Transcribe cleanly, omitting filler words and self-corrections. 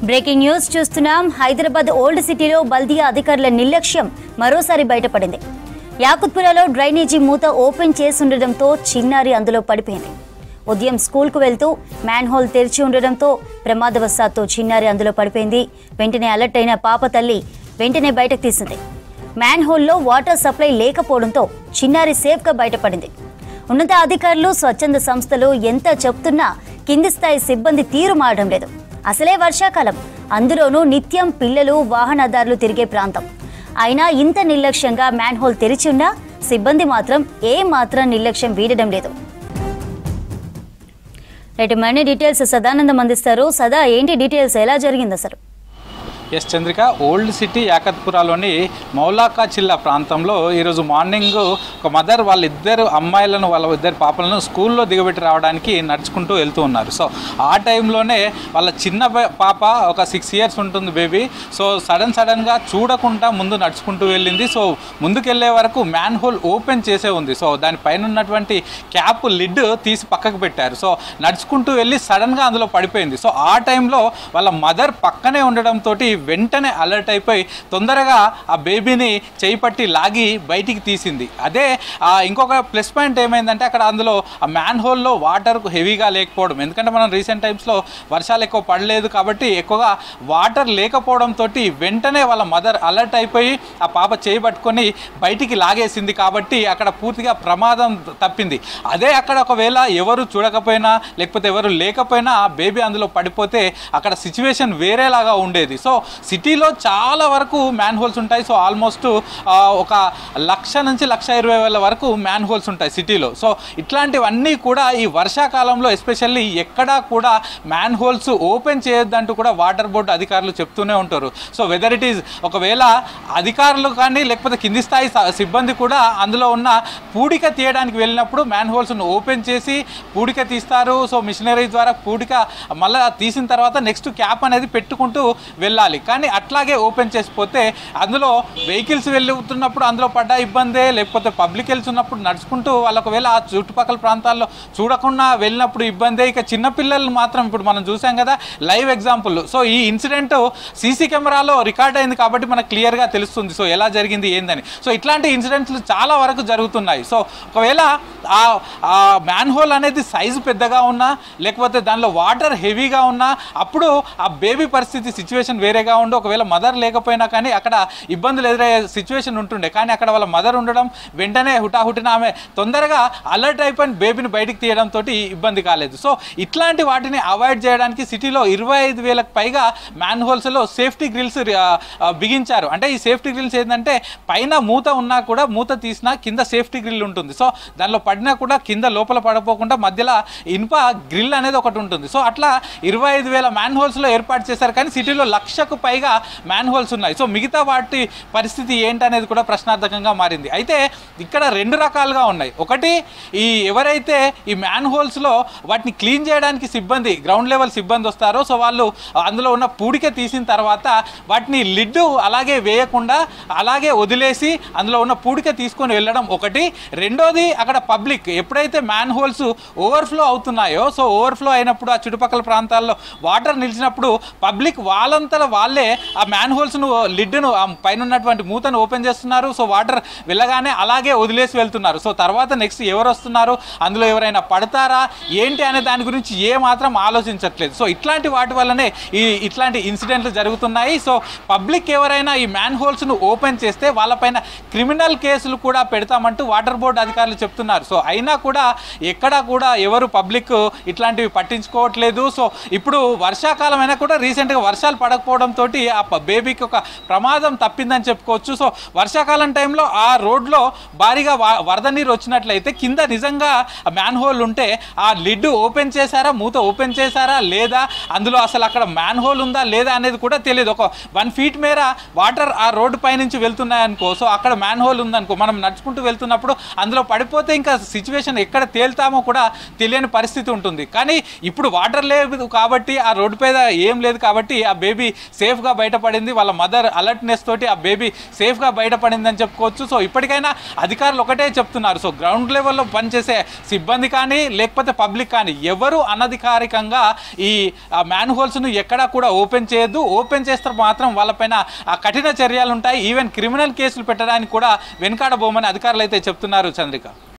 Breaking news చూస్తున్నాం. Hyderabad old సిటీలో బల్దియా అధికారుల నిర్లక్ష్యం మరోసారి బయటపడింది. యాకుత్పురాలో డ్రైనేజీ మూత ఓపెన్ చేసి ఉండడంతో చిన్నారి అందులో పడిపోయింది. ఉదయం స్కూల్కు వెళ్తూ మ్యాన్ హోల్ తెరిచి ఉండడంతో ప్రమాదవశాత్తు చిన్నారి అందులో పడిపోయింది. వెంటనే అలర్ట్ అయిన పాప తల్లి వెంటనే బయటకు తీసింది. మ్యాన్ హోల్లో వాటర్ సప్లై లేకపోవడంతో చిన్నారి సేఫ్గా బయటపడింది. ఉన్నత అధికారులు, స్వచ్ఛంద సంస్థలు ఎంత చెప్తున్నా కింది స్థాయి సిబ్బంది తీరు మారడం లేదు. అసలే వర్షాకాలం, అందులోనూ నిత్యం పిల్లలు, వాహనదారులు తిరిగే ప్రాంతం. అయినా ఇంత నిర్లక్ష్యంగా మ్యాన్ హోల్ తెరిచి ఉన్నా సిబ్బంది మాత్రం ఏమాత్రం నిర్లక్ష్యం వీడడం లేదు. రైట్, మరిన్ని డీటెయిల్స్ సదానందం అందిస్తారు. సదా, ఏంటి డీటెయిల్స్, ఎలా జరిగింది అసలు? Yes Chandrika, old city యాకత్పురాలోని మౌలాకా Chilla ప్రాంతంలో ఈరోజు మార్నింగ్ ఒక మదర్ వాళ్ళిద్దరు అమ్మాయిలను, వాళ్ళ ఇద్దరు పాపలను స్కూల్లో దిగబెట్టి రావడానికి నడుచుకుంటూ వెళ్తూ ఉన్నారు. సో ఆ టైంలోనే వాళ్ళ చిన్న పాప, ఒక 6 years ఉంటుంది బేబీ. సో సడన్గా చూడకుండా ముందు నడుచుకుంటూ వెళ్ళింది. సో ముందుకు వెళ్ళే వరకు మ్యాన్ హోల్ ఓపెన్ చేసే ఉంది. సో దానిపైన ఉన్నటువంటి క్యాప్ లిడ్ తీసి పక్కకు పెట్టారు. సో నడుచుకుంటూ వెళ్ళి సడన్గా అందులో పడిపోయింది. సో ఆ టైంలో వాళ్ళ మదర్ పక్కనే ఉండడంతో వెంటనే అలర్ట్ అయిపోయి తొందరగా ఆ బేబీని చేయిపట్టి లాగి బయటికి తీసింది. అదే ఇంకొక ప్లస్ పాయింట్ ఏమైందంటే, అక్కడ అందులో ఆ మ్యాన్ హోల్లో వాటర్ హెవీగా లేకపోవడం. ఎందుకంటే మనం రీసెంట్ టైమ్స్లో వర్షాలు ఎక్కువ పడలేదు కాబట్టి ఎక్కువగా వాటర్ లేకపోవడంతో వెంటనే వాళ్ళ మదర్ అలర్ట్ అయిపోయి ఆ పాప చేయబట్టుకొని బయటికి లాగేసింది. కాబట్టి అక్కడ పూర్తిగా ప్రమాదం తప్పింది. అదే అక్కడ ఒకవేళ ఎవరు చూడకపోయినా లేకపోతే ఎవరు లేకపోయినా బేబీ అందులో పడిపోతే అక్కడ సిచ్యువేషన్ వేరేలాగా ఉండేది. సో సిటీలో చాలా వరకు మ్యాన్ హోల్స్ ఉంటాయి. సో ఆల్మోస్ట్ 1,00,000 నుంచి 1,20,000 వరకు మ్యాన్ హోల్స్ ఉంటాయి సిటీలో. సో ఇట్లాంటివన్నీ కూడా ఈ వర్షాకాలంలో ఎస్పెషల్లీ ఎక్కడా కూడా మ్యాన్ హోల్స్ ఓపెన్ చేయొద్దంటూ కూడా వాటర్ బోర్డు అధికారులు చెప్తూనే ఉంటారు. సో వెదర్ ఇట్ ఈజ్ ఒకవేళ అధికారులు కానీ లేకపోతే కింది స్థాయి సిబ్బంది కూడా అందులో ఉన్న పూడిక తీయడానికి వెళ్ళినప్పుడు మ్యాన్ హోల్స్ను ఓపెన్ చేసి పూడిక తీస్తారు. సో మిషనరీ ద్వారా పూడిక మళ్ళీ తీసిన తర్వాత నెక్స్ట్ క్యాప్ అనేది పెట్టుకుంటూ వెళ్ళాలి. కానీ అట్లాగే ఓపెన్ చేసిపోతే అందులో వెహికల్స్ వెళ్తున్నప్పుడు అందులో పడ్డ ఇబ్బందే, లేకపోతే పబ్లిక్ వెళ్తున్నప్పుడు నడుచుకుంటూ వాళ్ళు ఒకవేళ ఆ చుట్టుపక్కల ప్రాంతాల్లో చూడకుండా వెళ్ళినప్పుడు ఇబ్బందే. ఇక చిన్నపిల్లలు మాత్రం ఇప్పుడు మనం చూసాం కదా లైవ్ ఎగ్జాంపుల్. సో ఈ ఇన్సిడెంట్ సీసీ కెమెరాలో రికార్డ్ అయింది కాబట్టి మనకు క్లియర్గా తెలుస్తుంది సో ఎలా జరిగింది ఏందని. సో ఇట్లాంటి ఇన్సిడెంట్స్ చాలా వరకు జరుగుతున్నాయి. సో ఒకవేళ ఆ మ్యాన్ హోల్ అనేది సైజు పెద్దగా ఉన్నా లేకపోతే దానిలో వాటర్ హెవీగా ఉన్నా అప్పుడు ఆ బేబీ పరిస్థితి సిచ్యువేషన్ వేరేగా ఉండి ఒకవేళ మదర్ లేకపోయినా కానీ అక్కడ ఇబ్బందులు ఎదురయ్యే సిచ్యువేషన్ ఉంటుండే. కానీ అక్కడ వాళ్ళ మదర్ ఉండడం వెంటనే హుటాహుటిన ఆమె తొందరగా అలర్ట్ అయిపోయిన బేబీని బయటికి తీయడంతో ఇబ్బంది కాలేదు. సో ఇట్లాంటి వాటిని అవాయిడ్ చేయడానికి సిటీలో 25,000కు పైగా మ్యాన్ హోల్స్లో సేఫ్టీ గ్రిల్స్ బిగించారు. అంటే ఈ సేఫ్టీ గ్రిల్స్ ఏంటంటే పైన మూత ఉన్నా కూడా మూత తీసినా కింద సేఫ్టీ గ్రిల్ ఉంటుంది. సో దానిలో పడినా కూడా కింద లోపల పడపోకుండా మధ్యలో ఇనుప గ్రిల్ అనేది ఒకటి ఉంటుంది. సో అట్లా 25,000 మ్యాన్ హోల్స్లో ఏర్పాటు చేశారు. కానీ సిటీలో 1,00,000కు పైగా మ్యాన్ హోల్స్ ఉన్నాయి. సో మిగతా వాటి పరిస్థితి ఏంటనేది కూడా ప్రశ్నార్థకంగా మారింది. అయితే ఇక్కడ 2 రకాలుగా ఉన్నాయి. ఒకటి, ఈ ఎవరైతే ఈ మ్యాన్ హోల్స్లో వాటిని క్లీన్ చేయడానికి సిబ్బంది, గ్రౌండ్ లెవెల్ సిబ్బంది వస్తారో సో వాళ్ళు అందులో ఉన్న పూడిక తీసిన తర్వాత వాటిని లిడ్ అలాగే వేయకుండా అలాగే వదిలేసి అందులో ఉన్న పూడిక తీసుకొని వెళ్ళడం ఒకటి. రెండోది, అక్కడ పబ్లిక్ ఎప్పుడైతే మ్యాన్ హోల్స్ ఓవర్ఫ్లో అవుతున్నాయో సో ఓవర్ఫ్లో అయినప్పుడు ఆ చుట్టుపక్కల ప్రాంతాల్లో వాటర్ నిలిచినప్పుడు పబ్లిక్ వాళ్ళంతా వాళ్ళే ఆ మ్యాన్ హోల్స్ను లిడ్ను పైన ఉన్నటువంటి మూతను ఓపెన్ చేస్తున్నారు. సో వాటర్ వెళ్ళగానే అలాగే వదిలేసి వెళ్తున్నారు. సో తర్వాత నెక్స్ట్ ఎవరు వస్తున్నారు, అందులో ఎవరైనా పడతారా ఏంటి అనే దాని గురించి ఏమాత్రం ఆలోచించట్లేదు. సో ఇట్లాంటి వాటి వల్లనే ఇట్లాంటి ఇన్సిడెంట్లు జరుగుతున్నాయి. సో పబ్లిక్ ఎవరైనా ఈ మ్యాన్ హోల్స్ను ఓపెన్ చేస్తే వాళ్ళపైన క్రిమినల్ కేసులు కూడా పెడతామంటూ వాటర్ బోర్డు అధికారులు చెప్తున్నారు. సో అయినా కూడా ఎక్కడా కూడా ఎవరు పబ్లిక్ ఇట్లాంటివి పట్టించుకోవట్లేదు. సో ఇప్పుడు వర్షాకాలం అయినా కూడా రీసెంట్గా వర్షాలు పడకపోవడంతో ఆ బేబీకి ఒక ప్రమాదం తప్పిందని చెప్పుకోవచ్చు. సో వర్షాకాలం టైంలో ఆ రోడ్లో భారీగా వరద నీరు వచ్చినట్లయితే కింద నిజంగా మ్యాన్ హోల్ ఉంటే ఆ లిడ్ ఓపెన్ చేశారా, మూత ఓపెన్ చేశారా లేదా, అందులో అసలు అక్కడ మ్యాన్ హోల్ ఉందా లేదా అనేది కూడా తెలియదు. ఒక 1 feet మేర వాటర్ ఆ రోడ్డు పైనుంచి వెళ్తున్నాయనుకో, సో అక్కడ మ్యాన్ హోల్ ఉందనుకో, మనం నడుచుకుంటూ వెళ్తున్నప్పుడు అందులో పడిపోతే ఇంకా సిచ్యువేషన్ ఎక్కడ తేల్తామో కూడా తెలియని పరిస్థితి ఉంటుంది. కానీ ఇప్పుడు వాటర్ లేదు కాబట్టి ఆ రోడ్డు మీద ఏం లేదు కాబట్టి ఆ బేబీ సేఫ్గా బయటపడింది. వాళ్ళ మదర్ అలర్ట్నెస్ తోటి ఆ బేబీ సేఫ్గా బయటపడిందని చెప్పుకోవచ్చు. సో ఇప్పటికైనా అధికారులు ఒకటే చెప్తున్నారు, సో గ్రౌండ్ లెవెల్లో పనిచేసే సిబ్బంది కానీ లేకపోతే పబ్లిక్ కానీ ఎవరు అనధికారికంగా ఈ మ్యాన్ హోల్స్ను ఎక్కడా కూడా ఓపెన్ చేయొద్దు. ఓపెన్ చేస్తే మాత్రం వాళ్ళపైన కఠిన చర్యలు ఉంటాయి. ఈవెన్ క్రిమినల్ కేసులు పెట్టడానికి కూడా వెనుకాడబోమని అధికారులు అయితే చెప్తున్నారు. చంద్రిక.